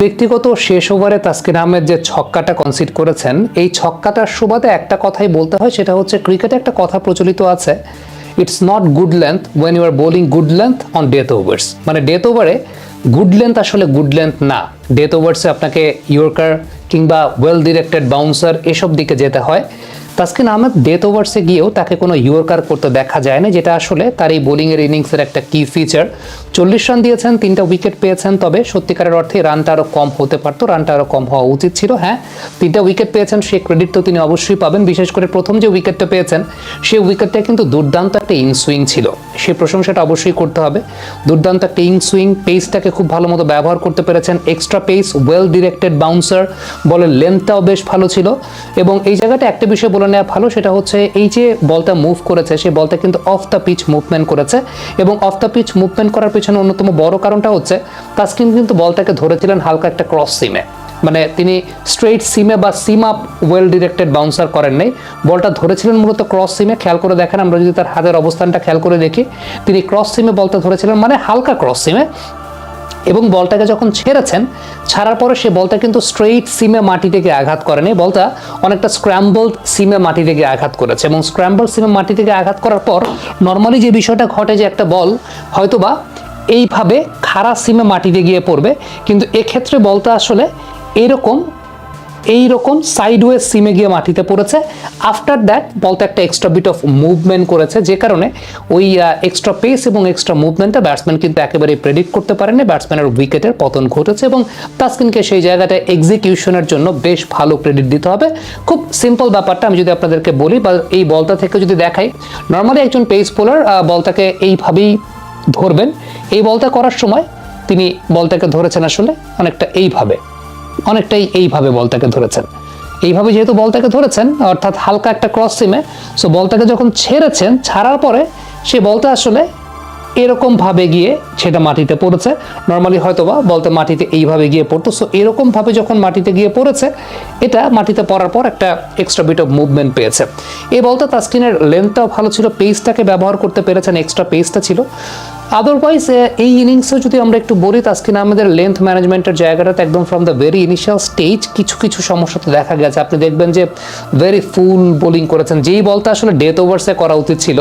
ব্যক্তিগত শেষ ওভারে তাসকিন আহমেদ যে ছক্কাটা কনসিড করেছেন, এই ছক্কাটার সুবাদে একটা কথাই বলতে হয়, সেটা হচ্ছে ক্রিকেটে একটা কথা প্রচলিত আছে, it's not good length when you are bowling good length on death overs. মানে ডেথ ওভারে গুড লেন্থ আসলে গুড লেন্থ না। ডেথ ওভার্সে আপনাকে ইয়র্কার কিংবা ওয়েল ডিরেক্টেড বাউন্সার এসব দিকে যেতে হয়। তাসকিন আহমেদ ডেথ ওভার্সে গিয়েও তাকে কোনো ইয়র্কার করতে দেখা যায় না, যেটা আসলে তার এই বোলিংয়ের ইনিংসের একটা কি ফিচার। 40 রান দিয়েছেন, 3টা উইকেট পেয়েছেন, তবে সত্যিকারের অর্থে রানটা আরও কম হতে পারতো, রানটা আরও কম হওয়া উচিত ছিল। হ্যাঁ, 3টা উইকেট পেয়েছেন, সেই ক্রেডিট তো তিনি অবশ্যই পাবেন। বিশেষ করে প্রথম যে উইকেটটা পেয়েছেন, সেই উইকেটটা কিন্তু দুর্দান্ত একটা ইনসুইং ছিল, সেই প্রশংসাটা অবশ্যই করতে হবে। দুর্দান্ত একটা ইনসুইং, পেসটাকে খুব ভালো মতো ব্যবহার করতে পেরেছেন, extra pace, well directed bouncer, বলের লেন্থটাও বেশ ভালো ছিল। এবং এই জায়গাটা একটা বিষয় বলে নেওয়া ভালো, সেটা হচ্ছে এই যে বলটা মুভ করেছে, সেই বলটা কিন্তু অফ দ্য পিচ মুভমেন্ট করেছে, এবং অফ দ্য পিচ মুভমেন্ট করার পেছনে অন্যতম বড় কারণটা হচ্ছে তাসকিন কিন্তু বলটাকে ধরেছিলেন হালকা একটা ক্রস সিমে। মানে তিনি স্ট্রেইট সিমে বা সিম আপ ওয়েল ডিরেক্টেড বাউন্সার করেন নাই, বলটা ধরেছিলেন মূলত ক্রস সিমে। খেয়াল করে দেখেন, আমরা যদি তার হাতের অবস্থানটা খেয়াল করে দেখি, তিনি ক্রস সিমে বলটা ধরেছিলেন, মানে হালকা ক্রস সিমে। এবং বলটাকে যখন ছেড়েছেন, ছাড়ার পরে সে বলটা কিন্তু স্ট্রেইট সিমে মাটি থেকে আঘাত করেনি, বলটা অনেকটা স্ক্র্যাম্বলড সিমে মাটি থেকে আঘাত করেছে। এবং স্ক্র্যাম্বলড সিমে মাটি থেকে আঘাত করার পর নর্মালি যে বিষয়টা ঘটে, যে একটা বল হয়তোবা এইভাবে খাড়া সিমে মাটিতে গিয়ে পড়বে, কিন্তু এক্ষেত্রে বলটা আসলে এইরকম সাইডওয়েজ সিমে গিয়ে মাটিতে পড়েছে। আফটার দ্যাট বলটা একটা এক্সট্রা বিট অফ মুভমেন্ট করেছে, যে কারণে ওই এক্সট্রা পেস এবং এক্সট্রা মুভমেন্টটা ব্যাটসম্যান কিন্তু একেবারেই প্রেডিক্ট করতে পারেনি। ব্যাটসম্যানের উইকেটের পতন ঘটেছে, এবং তাসকিনকে সেই জায়গাটায় এক্সিকিউশনের জন্য বেশ ভালো ক্রেডিট দিতে হবে। খুব সিম্পল ব্যাপারটা আমি যদি আপনাদেরকে বলি, বা এই বলটা থেকে যদি দেখাই, নর্মালি একজন পেস বোলার বলটাকে এইভাবেই ধরবেন। এই বলটা করার সময় তিনি বলটাকে ধরেছেন আসলে অনেকটাই এইভাবে বলটাকে ধরেছেন। এইভাবে যেহেতু বলটাকে ধরেছেন, অর্থাৎ হালকা একটা ক্রস সিমে, সো বলটাকে যখন ছেড়েছেন, ছাড়ার পরে সে বলটা আসলে এরকম ভাবে গিয়ে সেটা মাটিতে পড়েছে। নর্মালি হয়তোবা বলটা মাটিতে এইভাবে গিয়ে পড়তো, সো এরকম ভাবে যখন মাটিতে গিয়ে পড়েছে, এটা মাটিতে পড়ার পর একটা এক্সট্রা বিট অফ মুভমেন্ট পেয়েছে। এই বলটা তাসকিনের লেন্থটাও ভালো ছিল, পেসটাকে ব্যবহার করতে পেরেছেন, এক্সট্রা পেসটা ছিল। আদারওয়াইজ এই ইনিংসে যদি আমরা একটু বলি, তাসকিন আহমেদের লেন্থ ম্যানেজমেন্টের জায়গাটাতে একদম from the very initial stage কিছু সমস্যা তো দেখা গেছে। আপনি দেখবেন যে ভেরি ফুল বোলিং করেছেন, যেই বলটা আসলে ডেথ ওভার্সে করা উচিত ছিল,